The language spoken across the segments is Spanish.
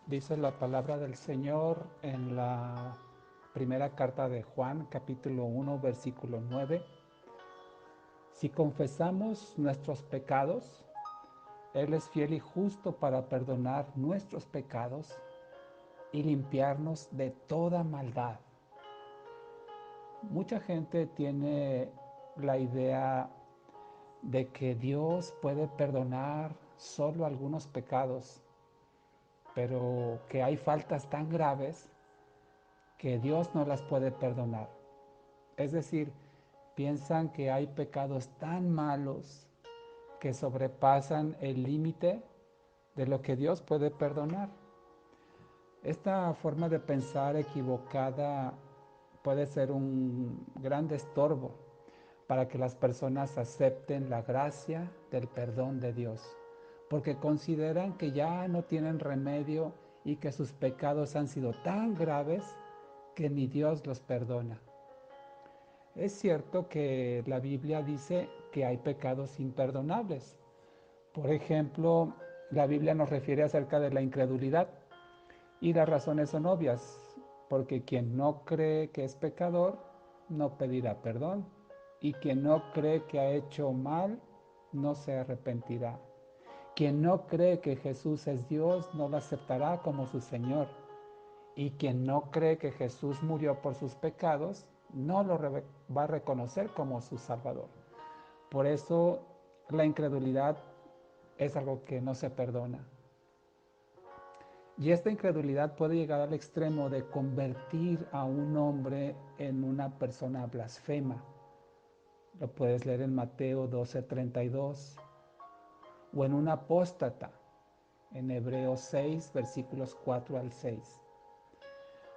Dice la palabra del Señor en la primera carta de Juan, capítulo 1, versículo 9. Si confesamos nuestros pecados, Él es fiel y justo para perdonar nuestros pecados y limpiarnos de toda maldad. Mucha gente tiene la idea de que Dios puede perdonar solo algunos pecados, pero que hay faltas tan graves que Dios no las puede perdonar. Es decir, piensan que hay pecados tan malos que sobrepasan el límite de lo que Dios puede perdonar. Esta forma de pensar equivocada puede ser un gran estorbo para que las personas acepten la gracia del perdón de Dios, porque consideran que ya no tienen remedio y que sus pecados han sido tan graves que ni Dios los perdona. Es cierto que la Biblia dice que hay pecados imperdonables. Por ejemplo, la Biblia nos refiere acerca de la incredulidad y las razones son obvias, porque quien no cree que es pecador no pedirá perdón y quien no cree que ha hecho mal no se arrepentirá. Quien no cree que Jesús es Dios no lo aceptará como su Señor. Y quien no cree que Jesús murió por sus pecados, no lo va a reconocer como su Salvador. Por eso la incredulidad es algo que no se perdona. Y esta incredulidad puede llegar al extremo de convertir a un hombre en una persona blasfema. Lo puedes leer en Mateo 12:32. O en un apóstata, en Hebreos 6, versículos 4 al 6.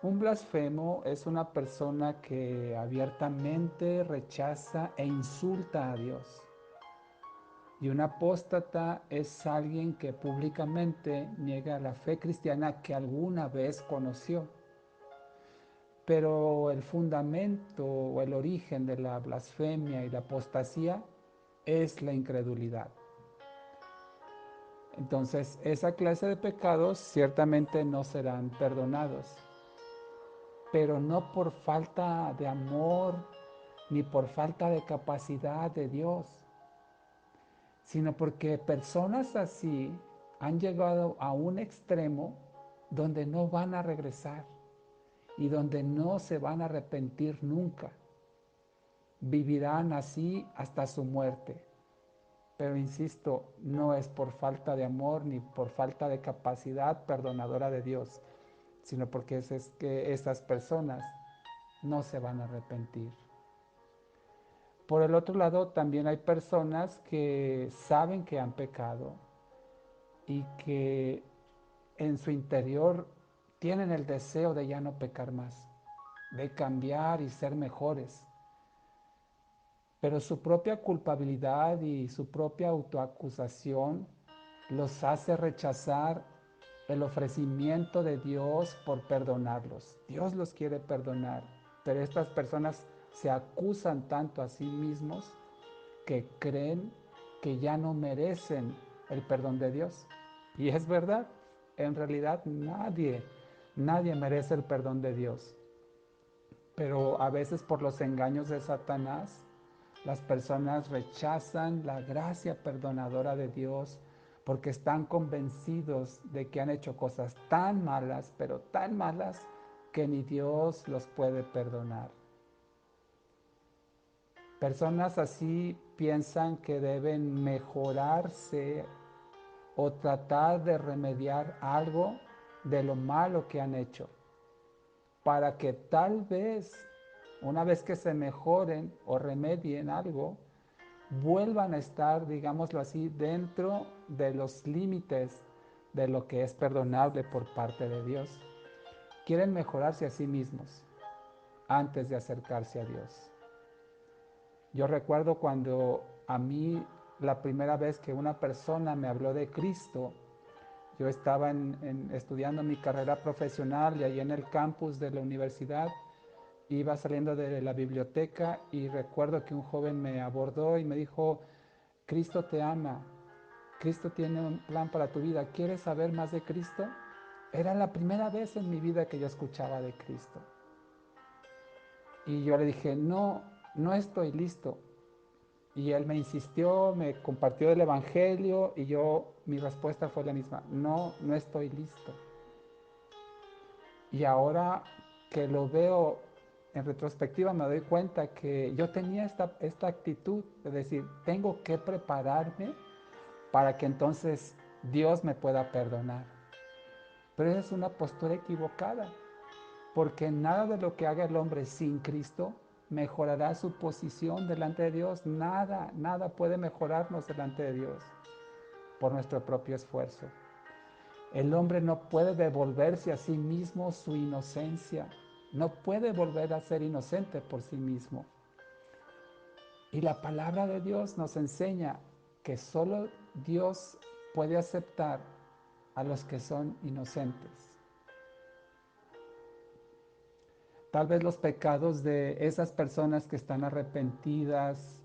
Un blasfemo es una persona que abiertamente rechaza e insulta a Dios. Y un apóstata es alguien que públicamente niega la fe cristiana que alguna vez conoció. Pero el fundamento o el origen de la blasfemia y la apostasía es la incredulidad. Entonces, esa clase de pecados ciertamente no serán perdonados, pero no por falta de amor ni por falta de capacidad de Dios, sino porque personas así han llegado a un extremo donde no van a regresar y donde no se van a arrepentir nunca. Vivirán así hasta su muerte. Pero insisto, no es por falta de amor ni por falta de capacidad perdonadora de Dios, sino porque es que estas personas no se van a arrepentir. Por el otro lado, también hay personas que saben que han pecado y que en su interior tienen el deseo de ya no pecar más, de cambiar y ser mejores. Pero su propia culpabilidad y su propia autoacusación los hace rechazar el ofrecimiento de Dios por perdonarlos. Dios los quiere perdonar, pero estas personas se acusan tanto a sí mismos que creen que ya no merecen el perdón de Dios. Y es verdad, en realidad nadie merece el perdón de Dios. Pero a veces por los engaños de Satanás, las personas rechazan la gracia perdonadora de Dios porque están convencidos de que han hecho cosas tan malas, pero tan malas, que ni Dios los puede perdonar. Personas así piensan que deben mejorarse o tratar de remediar algo de lo malo que han hecho, para que tal vez, una vez que se mejoren o remedien algo, vuelvan a estar, digámoslo así, dentro de los límites de lo que es perdonable por parte de Dios. Quieren mejorarse a sí mismos antes de acercarse a Dios. Yo recuerdo cuando a mí la primera vez que una persona me habló de Cristo, yo estaba estudiando mi carrera profesional y ahí en el campus de la universidad iba saliendo de la biblioteca y recuerdo que un joven me abordó y me dijo: Cristo te ama, Cristo tiene un plan para tu vida, ¿quieres saber más de Cristo? Era la primera vez en mi vida que yo escuchaba de Cristo. Y yo le dije, no, no estoy listo. Y él me insistió, me compartió el evangelio y mi respuesta fue la misma, no, no estoy listo. Y ahora que lo veo en retrospectiva me doy cuenta que yo tenía esta actitud de decir, tengo que prepararme para que entonces Dios me pueda perdonar. Pero esa es una postura equivocada, porque nada de lo que haga el hombre sin Cristo mejorará su posición delante de Dios. Nada, nada puede mejorarnos delante de Dios por nuestro propio esfuerzo. El hombre no puede devolverse a sí mismo su inocencia. No puede volver a ser inocente por sí mismo. Y la palabra de Dios nos enseña que solo Dios puede aceptar a los que son inocentes. Tal vez los pecados de esas personas que están arrepentidas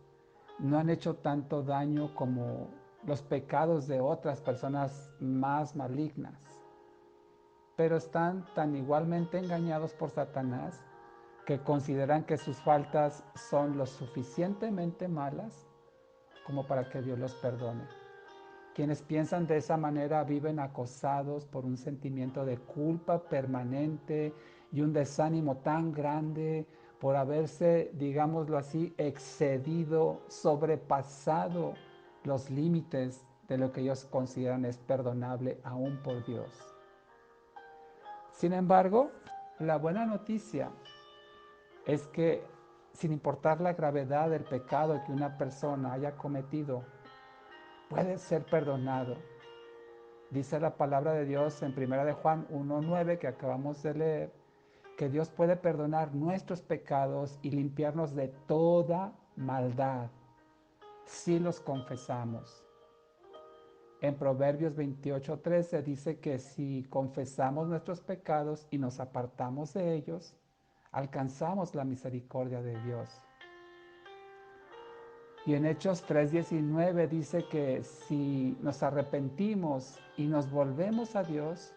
no han hecho tanto daño como los pecados de otras personas más malignas, pero están tan igualmente engañados por Satanás que consideran que sus faltas son lo suficientemente malas como para que Dios los perdone. Quienes piensan de esa manera viven acosados por un sentimiento de culpa permanente y un desánimo tan grande por haberse, digámoslo así, excedido, sobrepasado los límites de lo que ellos consideran es perdonable aún por Dios. Sin embargo, la buena noticia es que sin importar la gravedad del pecado que una persona haya cometido, puede ser perdonado. Dice la palabra de Dios en 1 de Juan 1:9 que acabamos de leer, que Dios puede perdonar nuestros pecados y limpiarnos de toda maldad si los confesamos. En Proverbios 28:13 dice que si confesamos nuestros pecados y nos apartamos de ellos, alcanzamos la misericordia de Dios. Y en Hechos 3:19 dice que si nos arrepentimos y nos volvemos a Dios,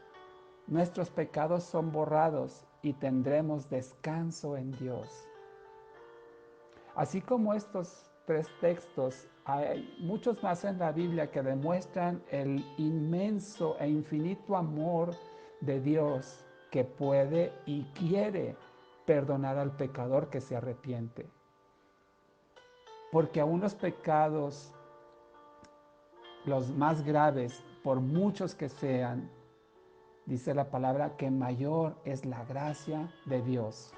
nuestros pecados son borrados y tendremos descanso en Dios. Así como estos tres textos, hay muchos más en la Biblia que demuestran el inmenso e infinito amor de Dios que puede y quiere perdonar al pecador que se arrepiente. Porque aún los pecados, los más graves, por muchos que sean, dice la palabra que mayor es la gracia de Dios.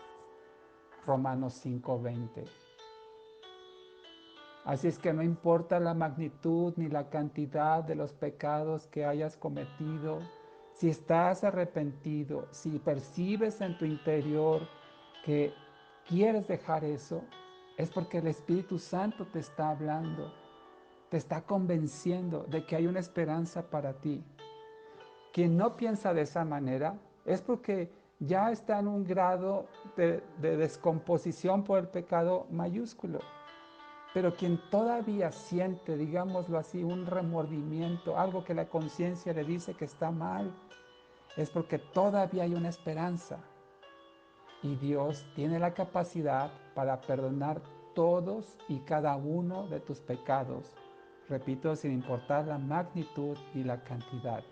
Romanos 5:20. Así es que no importa la magnitud ni la cantidad de los pecados que hayas cometido, si estás arrepentido, si percibes en tu interior que quieres dejar eso, es porque el Espíritu Santo te está hablando, te está convenciendo de que hay una esperanza para ti. Quien no piensa de esa manera es porque ya está en un grado de descomposición por el pecado mayúsculo. Pero quien todavía siente, digámoslo así, un remordimiento, algo que la conciencia le dice que está mal, es porque todavía hay una esperanza. Y Dios tiene la capacidad para perdonar todos y cada uno de tus pecados. Repito, sin importar la magnitud y la cantidad.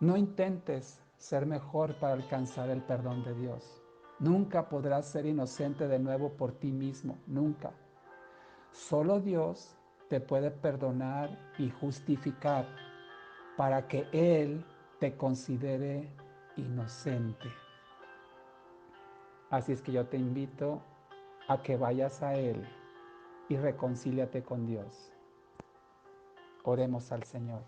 No intentes ser mejor para alcanzar el perdón de Dios. Nunca podrás ser inocente de nuevo por ti mismo, nunca. Solo Dios te puede perdonar y justificar para que Él te considere inocente. Así es que yo te invito a que vayas a Él y reconcíliate con Dios. Oremos al Señor.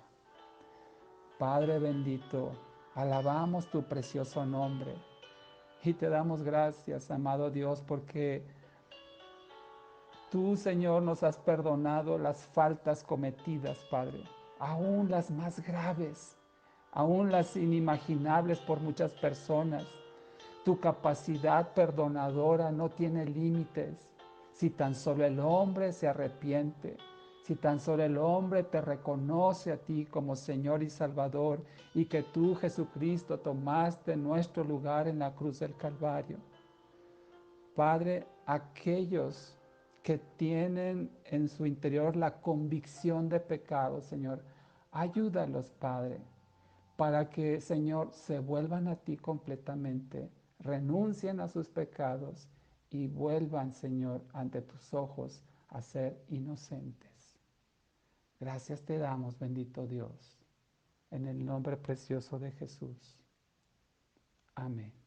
Padre bendito, alabamos tu precioso nombre y te damos gracias, amado Dios, porque tú, Señor, nos has perdonado las faltas cometidas, Padre, aún las más graves, aún las inimaginables por muchas personas. Tu capacidad perdonadora no tiene límites si tan solo el hombre se arrepiente, Si tan solo el hombre te reconoce a ti como Señor y Salvador y que tú, Jesucristo, tomaste nuestro lugar en la cruz del Calvario. Padre, aquellos que tienen en su interior la convicción de pecado, Señor, ayúdalos, Padre, para que, Señor, se vuelvan a ti completamente, renuncien a sus pecados y vuelvan, Señor, ante tus ojos a ser inocentes. Gracias te damos, bendito Dios, en el nombre precioso de Jesús. Amén.